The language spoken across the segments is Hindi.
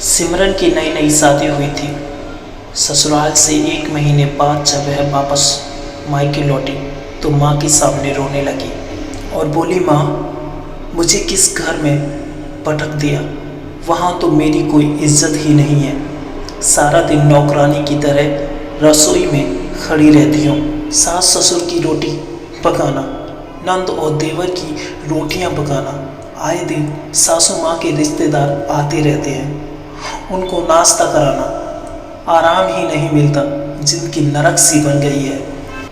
सिमरन की नई नई शादी हुई थी। ससुराल से 1 महीने बाद जब वह वापस मायके लौटी तो माँ के सामने रोने लगी और बोली, माँ मुझे किस घर में पटक दिया, वहाँ तो मेरी कोई इज्जत ही नहीं है। सारा दिन नौकरानी की तरह रसोई में खड़ी रहती हूँ। सास ससुर की रोटी पकाना, नंद और देवर की रोटियाँ पकाना, आए दिन सासू माँ के रिश्तेदार आते रहते हैं, उनको नाश्ता कराना, आराम ही नहीं मिलता। जिंदगी नरक सी बन गई है।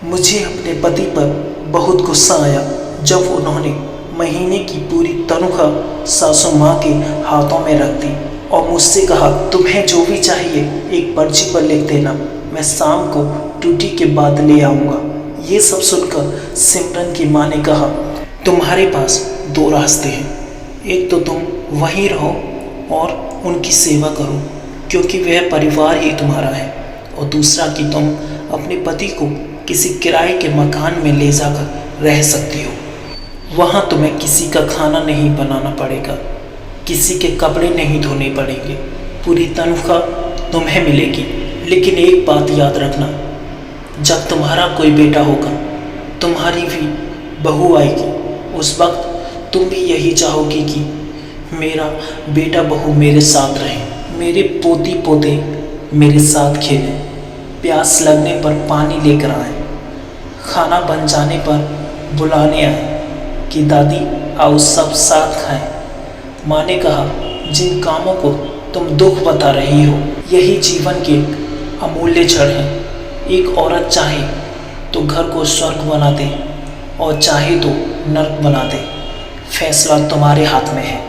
मुझे अपने पति पर बहुत गुस्सा आया जब उन्होंने महीने की पूरी तनख्वाह सासू माँ के हाथों में रख दी और मुझसे कहा, तुम्हें जो भी चाहिए एक पर्ची पर लिख देना, मैं शाम को ड्यूटी के बाद ले आऊँगा। ये सब सुनकर सिमरन की माँ ने कहा, तुम्हारे पास 2 रास्ते हैं, एक तो तुम वहीं रहो और उनकी सेवा करो क्योंकि वह परिवार ही तुम्हारा है, और दूसरा कि तुम अपने पति को किसी किराए के मकान में ले जाकर रह सकती हो। वहाँ तुम्हें किसी का खाना नहीं बनाना पड़ेगा, किसी के कपड़े नहीं धोने पड़ेंगे, पूरी तनख्वाह तुम्हें मिलेगी। लेकिन एक बात याद रखना, जब तुम्हारा कोई बेटा होगा, तुम्हारी भी बहू आएगी, उस वक्त तुम भी यही चाहोगी कि मेरा बेटा बहू मेरे साथ रहे, मेरे पोती पोते मेरे साथ खेलें, प्यास लगने पर पानी लेकर आए, खाना बन जाने पर बुलाने आए कि दादी आओ सब साथ खाएं। माँ ने कहा, जिन कामों को तुम दुख बता रही हो यही जीवन के अमूल्य क्षण हैं। एक औरत चाहे तो घर को स्वर्ग बना दे और चाहे तो नर्क बना दे, फैसला तुम्हारे हाथ में है।